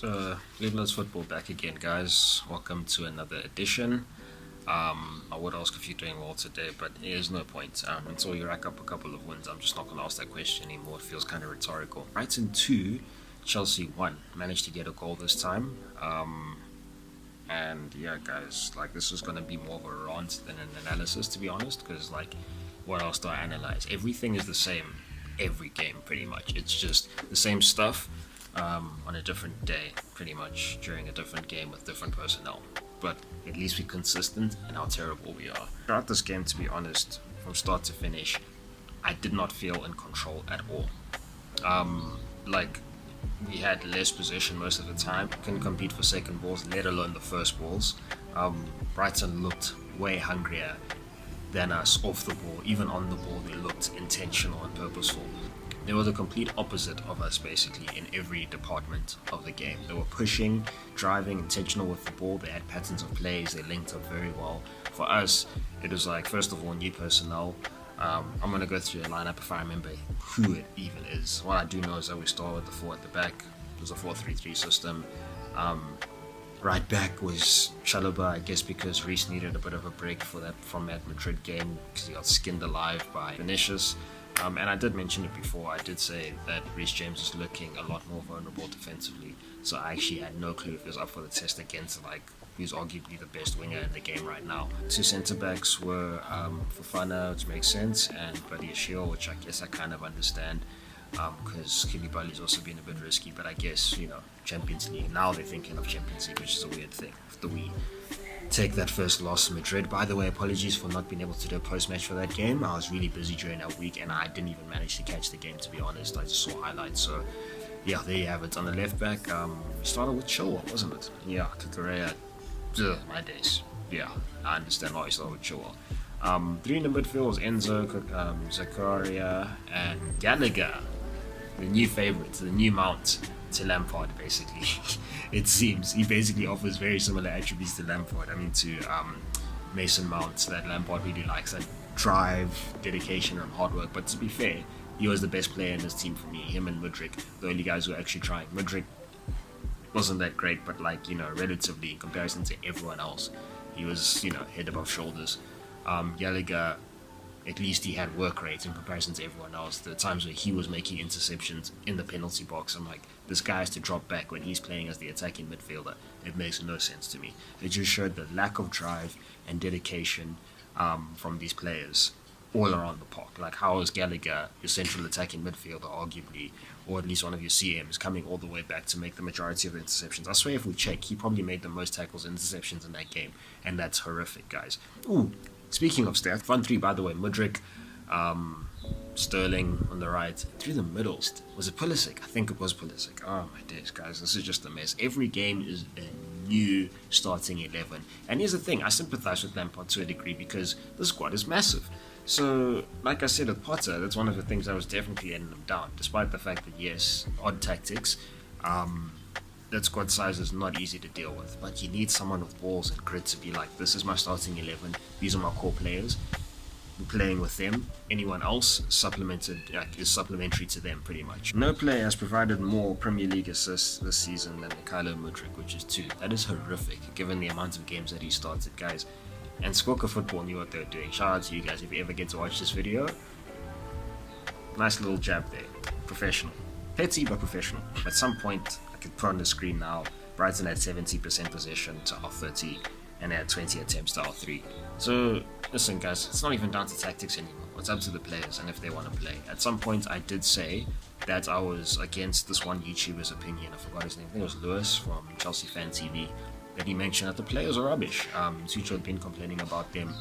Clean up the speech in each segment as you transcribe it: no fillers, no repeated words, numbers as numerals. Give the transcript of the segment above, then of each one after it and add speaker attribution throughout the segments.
Speaker 1: So, Levelers Football back again, guys. Welcome to another edition. I would ask if you're doing well today, but there's no point. Until you rack up a couple of wins, I'm just not going to ask that question anymore. It feels kind of rhetorical. Brighton 2, Chelsea 1. Managed to get a goal this time. And yeah, guys, this is going to be more of a rant than an analysis, to be honest, because, what else do I analyze? Everything is the same every game, pretty much. It's just the same stuff. On a different day, pretty much during a different game with different personnel. But at least we're consistent in how terrible we are. Throughout this game, to be honest, from start to finish, I did not feel in control at all. We had less possession most of the time, couldn't compete for second balls, let alone the first balls. Brighton looked way hungrier than us off the ball. Even on the ball, they looked intentional and purposeful. They were the complete opposite of us, basically, in every department of the game. They were pushing, driving, intentional with the ball. They had patterns of plays. They linked up very well. For us, it was first of all, new personnel. I'm going to go through the lineup if I remember who it even is. What I do know is that we start with the 4 at the back. It was a 4-3-3 system. Right back was Chalobah, I guess because Reece needed a bit of a break from that Madrid game because he got skinned alive by Vinicius. And I did mention it before. I did say that Reece James is looking a lot more vulnerable defensively. So I actually had no clue if he was up for the test against who's arguably the best winger in the game right now. 2 centre backs were Fofana, which makes sense, and Buddy Ashil, which I guess I kind of understand because Koulibaly's also been a bit risky. But I guess Champions League. Now they're thinking of Champions League, which is a weird thing. After we take that first loss in Madrid. By the way, apologies for not being able to do a post-match for that game. I was really busy during that week and I didn't even manage to catch the game, to be honest. I just saw highlights. So yeah, there you have it. On the left back, we started with Chilwell, wasn't it? Yeah, Kukurea. My days. Yeah, I understand why we started with Chilwell. 3 in the midfield was Enzo, Zakaria and Gallagher. The new favourite, the new mount to Lampard, basically. It seems he basically offers very similar attributes to Lampard. To Mason Mount, that Lampard really likes, that drive, dedication and hard work. But to be fair, he was the best player in his team for me. Him and Mudryk, the only guys who were actually trying. Mudryk wasn't that great, but relatively in comparison to everyone else, he was head above shoulders. Gallagher, at least he had work rate in comparison to everyone else. The times where he was making interceptions in the penalty box, I'm like, this guy has to drop back when he's playing as the attacking midfielder. It makes no sense to me. It just showed the lack of drive and dedication from these players all around the park. How is Gallagher, your central attacking midfielder, arguably, or at least one of your CMs, coming all the way back to make the majority of the interceptions? I swear if we check, he probably made the most tackles and interceptions in that game, and that's horrific, guys. Ooh. Speaking of stats, front 3, by the way, Mudryk, Sterling on the right, through the middle. Was it Pulisic? I think it was Pulisic. Oh my days, guys, this is just a mess. Every game is a new starting 11. And here's the thing, I sympathize with Lampard to a degree because the squad is massive. So, like I said with Potter, that's one of the things that was definitely letting them down, despite the fact that, yes, odd tactics, that squad size is not easy to deal with, but you need someone with balls and grit to be like, this is my starting 11, these are my core players, we're playing with them, anyone else is supplementary to them pretty much. No player has provided more Premier League assists this season than Mykhailo Mudryk, which is 2. That is horrific given the amount of games that he started, guys. And Squawka Football knew what they were doing. Shout out to you guys if you ever get to watch this video. Nice little jab there. Professional. Petty but professional. At some point, I could put on the screen now, Brighton had 70% possession to our 30 and they had 20 attempts to our 3. So listen guys, it's not even down to tactics anymore. It's up to the players and if they want to play. At some point I did say that I was against this one YouTuber's opinion. I forgot his name. I think it was Lewis from Chelsea Fan TV, that he mentioned that the players are rubbish. Tuchel had been complaining about them.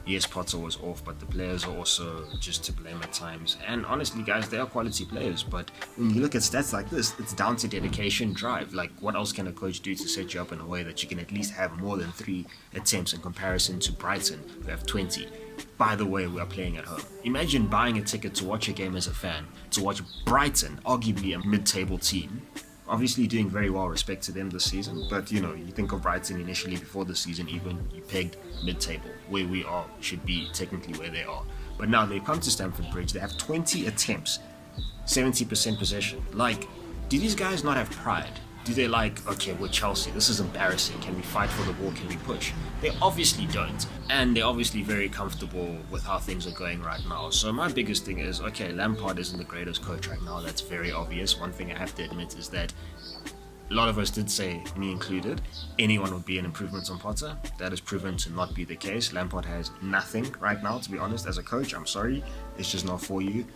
Speaker 1: Yes, Potter was off, but the players are also just to blame at times. And honestly, guys, they are quality players. But when you look at stats like this, it's down to dedication, drive. What else can a coach do to set you up in a way that you can at least have more than 3 attempts in comparison to Brighton, who have 20? By the way, we are playing at home. Imagine buying a ticket to watch a game as a fan, to watch Brighton, arguably a mid-table team, obviously doing very well, respect to them this season, but you think of Brighton initially before the season, even you pegged mid-table, where we are should be technically where they are. But now they come to Stamford Bridge, they have 20 attempts, 70% possession. Do these guys not have pride? Do they like, okay, we're Chelsea, this is embarrassing, can we fight for the ball, can we push? They obviously don't, and they're obviously very comfortable with how things are going right now. So my biggest thing is, okay, Lampard isn't the greatest coach right now, that's very obvious. One thing I have to admit is that a lot of us did say, me included, anyone would be an improvement on Potter. That has proven to not be the case. Lampard has nothing right now, to be honest, as a coach. I'm sorry, it's just not for you.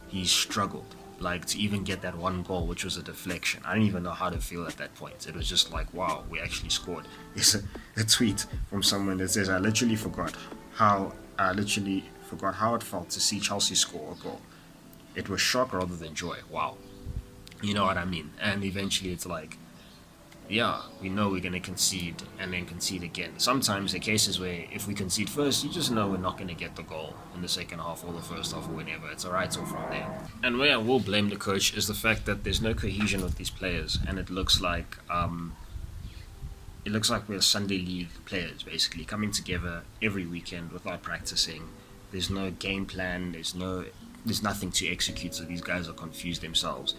Speaker 1: He's struggled, like, to even get that one goal, which was a deflection. I didn't even know how to feel at that point. It was just like, wow, we actually scored. It's a tweet from someone that says, I literally forgot how it felt to see Chelsea score a goal. It was shock rather than joy. Wow. You know what I mean? And eventually it's like, yeah, we know we're going to concede and then concede again. Sometimes there are cases where if we concede first, you just know we're not going to get the goal in the second half or the first half or whenever. It's a write-off from there. And where I will blame the coach is the fact that there's no cohesion with these players, and it looks like we're Sunday league players, basically, coming together every weekend without practicing. There's no game plan, there's nothing to execute, so these guys are confused themselves.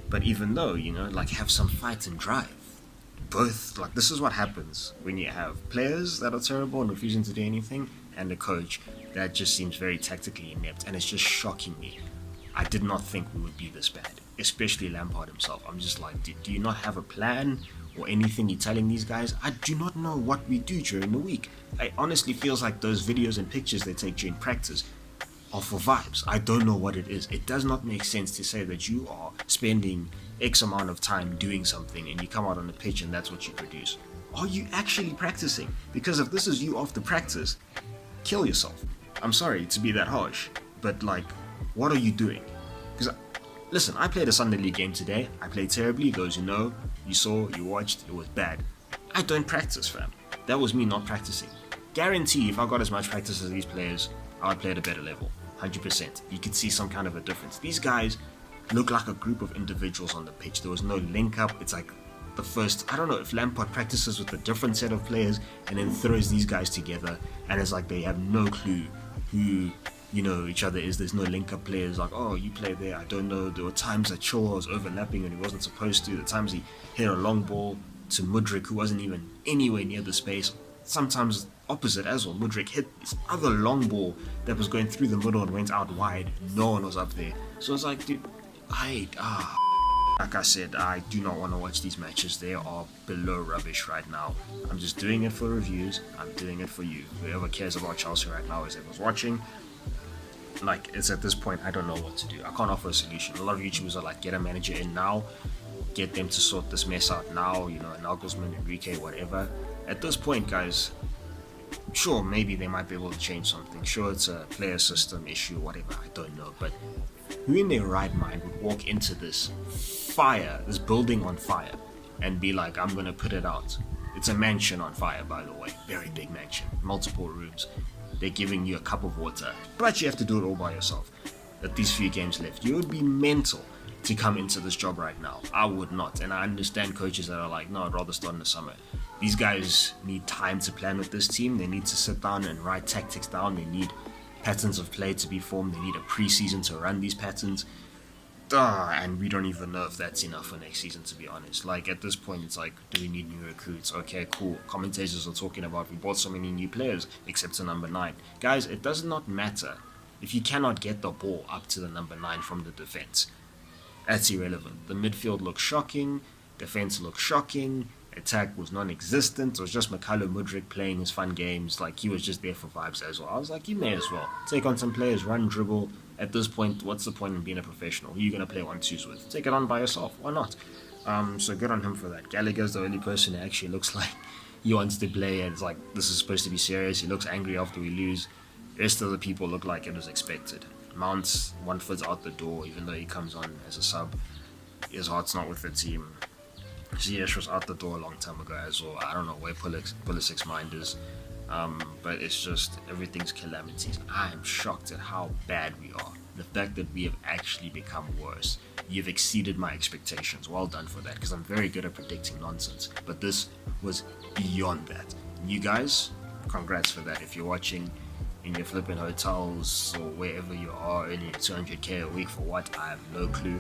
Speaker 1: But even though, like, have some fight and drive. Both, like, this is what happens when you have players that are terrible and refusing to do anything, and a coach that just seems very tactically inept, and it's just shocking me. I did not think we would be this bad, especially Lampard himself. I'm just like, do you not have a plan or anything you're telling these guys? I do not know what we do during the week. It honestly feels like those videos and pictures they take during practice are for vibes. I don't know what it is. It does not make sense to say that you are spending X amount of time doing something and you come out on the pitch and that's what you produce. Are you actually practicing? Because if this is you after practice, kill yourself. I'm sorry to be that harsh, but like, what are you doing? Because listen, I played a Sunday league game today. I played terribly. Those who know, you saw, you watched, it was bad. I don't practice, fam. That was me not practicing. Guarantee if I got as much practice as these players, I would play at a better level. 100%. You could see some kind of a difference. These guys look like a group of individuals on the pitch. There was no link up. It's like the first, I don't know if Lampard practices with a different set of players and then throws these guys together, and it's like they have no clue who each other is. There's no link up players, like, oh, you play there, I don't know. There were times that Chilwell was overlapping and he wasn't supposed to. The times he hit a long ball to Mudryk, who wasn't even anywhere near the space. Sometimes opposite as well. Mudryk hit this other long ball that was going through the middle and went out wide. No one was up there. So it's like, dude, like I said, I do not want to watch these matches. They are below rubbish right now. I'm just doing it for reviews. I'm doing it for you. Whoever cares about Chelsea right now, is ever's watching. Like, it's at this point, I don't know what to do. I can't offer a solution. A lot of YouTubers are like, get a manager in now, get them to sort this mess out now, Nagelsmann, Enrique, whatever. At this point, guys, sure, maybe they might be able to change something. Sure, it's a player system issue, whatever, I don't know. But who in their right mind would walk into this building on fire, and be like, I'm gonna put it out? It's a mansion on fire, by the way. Very big mansion, multiple rooms. They're giving you a cup of water, but you have to do it all by yourself. At these few games left, you would be mental to come into this job right now. I would not. And I understand coaches that are like, no, I'd rather start in the summer. These guys need time to plan with this team. They need to sit down and write tactics down. They need patterns of play to be formed. They need a preseason to run these patterns. And we don't even know if that's enough for next season, to be honest. Like, at this point, it's like, do we need new recruits? Okay, cool. Commentators are talking about, we bought so many new players, except to number 9. Guys, it does not matter if you cannot get the ball up to the number 9 from the defense. That's irrelevant. The midfield looks shocking. Defense looks shocking. Attack was non-existent. It was just Mikhailo Mudryk playing his fun games. Like, he was just there for vibes as well. I was like, you may as well take on some players, run, dribble. At this point, what's the point in being a professional? Who are you going to play 1-2s with? Take it on by yourself. Why not? So good on him for that. Gallagher's the only person who actually looks like he wants to play, and it's like, this is supposed to be serious. He looks angry after we lose. The rest of the people look like it was expected. Mount's 1 foot's out the door, even though he comes on as a sub. His heart's not with the team. Ziyech was out the door a long time ago as well. I don't know where Pulisic's mind is. But it's just, everything's calamities. I am shocked at how bad we are. The fact that we have actually become worse. You've exceeded my expectations. Well done for that, because I'm very good at predicting nonsense. But this was beyond that. You guys, congrats for that. If you're watching in your flipping hotels or wherever you are, earning 200k a week for what, I have no clue.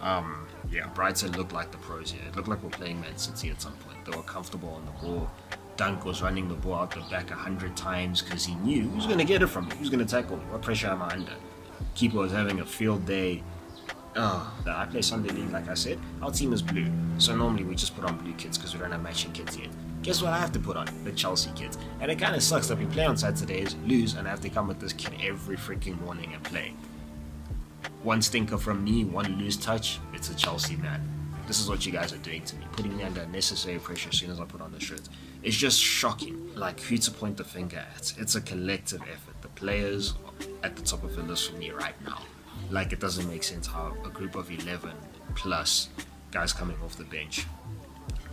Speaker 1: Yeah, Brighton looked like the pros here. It looked like we're playing Man City at some point. They were comfortable on the ball. Dunk was running the ball out the back 100 times because he knew who's going to get it from me, who's going to tackle me, what pressure am I under. Keeper was having a field day. I play Sunday League, like I said. Our team is blue, so normally we just put on blue kits because we don't have matching kits yet. Guess what I have to put on? The Chelsea kits. And it kind of sucks that we play on Saturdays, lose, and I have to come with this kit every freaking morning and play. One stinker from me, one loose touch, it's a Chelsea man. This is what you guys are doing to me, putting me under unnecessary pressure as soon as I put on the shirt. It's just shocking, like who to point the finger at. It's a collective effort. The players are at the top of the list for me right now. Like, it doesn't make sense how a group of 11 plus guys coming off the bench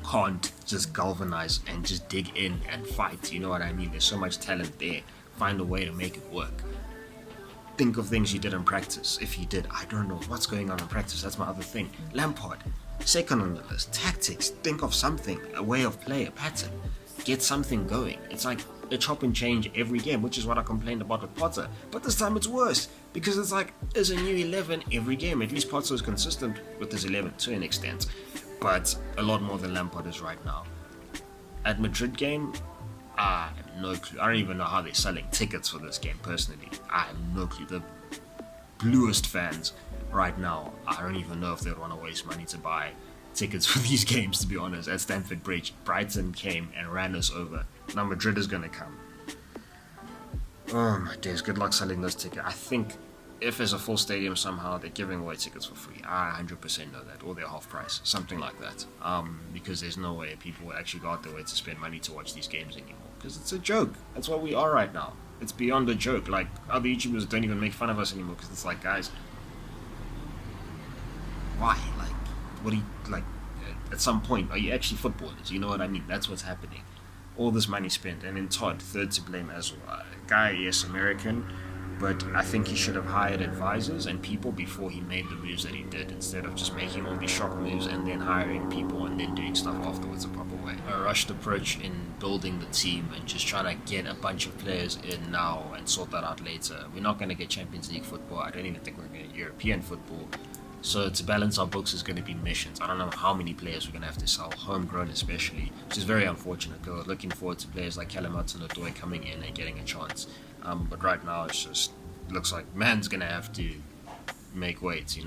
Speaker 1: can't just galvanize and just dig in and fight. You know what I mean? There's so much talent there. Find a way to make it work. Think of things you did in practice. If you did, I don't know what's going on in practice. That's my other thing. Lampard, second on the list. Tactics. Think of something, a way of play, a pattern. Get something going. It's like a chop and change every game, which is what I complained about with Potter. But this time it's worse because it's like there's a new 11 every game. At least Potter is consistent with his 11 to an extent, but a lot more than Lampard is right now. At Madrid game, I have no clue. I don't even know how they're selling tickets for this game personally. I have no clue. The bluest fans right now, I don't even know if they'd want to waste money to buy tickets for these games, to be honest. At Stamford Bridge, Brighton came and ran us over. Now Madrid is going to come. Oh my days, good luck selling those tickets. I think if there's a full stadium somehow, they're giving away tickets for free. I 100% know that, or they're half price, something like that. Because there's no way people will actually go out their way to spend money to watch these games anymore. Because it's a joke. That's what we are right now. It's beyond a joke. Like, other YouTubers don't even make fun of us anymore because it's like, guys, why? Like, what do you, like, at some point, are you actually footballers? You know what I mean? That's what's happening. All this money spent, and then Todd, third to blame as well. Guy, yes, American, but I think he should have hired advisors and people before he made the moves that he did, instead of just making all these shock moves and then hiring people and then doing stuff afterwards a proper way. A rushed approach in building the team and just trying to get a bunch of players in now and sort that out later. We're not going to get Champions League football. I don't even think we're going to get European football. So to balance our books is going to be missions. I don't know how many players we're going to have to sell, homegrown especially, which is very unfortunate because I was looking forward to players like Hamlet and Todd coming in and getting a chance. But right now it's just looks like man's going to have to make weight,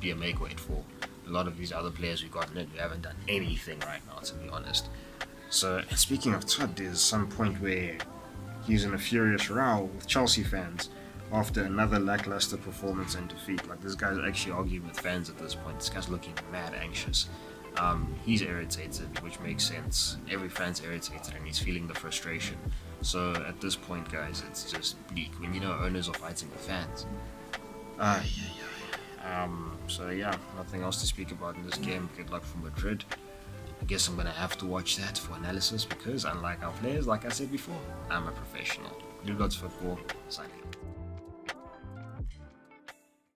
Speaker 1: be a make weight for a lot of these other players we've gotten in who haven't done anything right now, to be honest. So speaking of Todd, there's some point where he's in a furious row with Chelsea fans after another lackluster performance and defeat. Like, this guy's actually arguing with fans at this point. This guy's looking mad anxious. He's irritated, which makes sense. Every fan's irritated and he's feeling the frustration. So at this point, guys, it's just bleak when owners are fighting with fans. So yeah, nothing else to speak about in this game. Good luck for Madrid. I guess I'm gonna have to watch that for analysis because, unlike our players, like I said before, I'm a professional. Blue Bloods football, signing.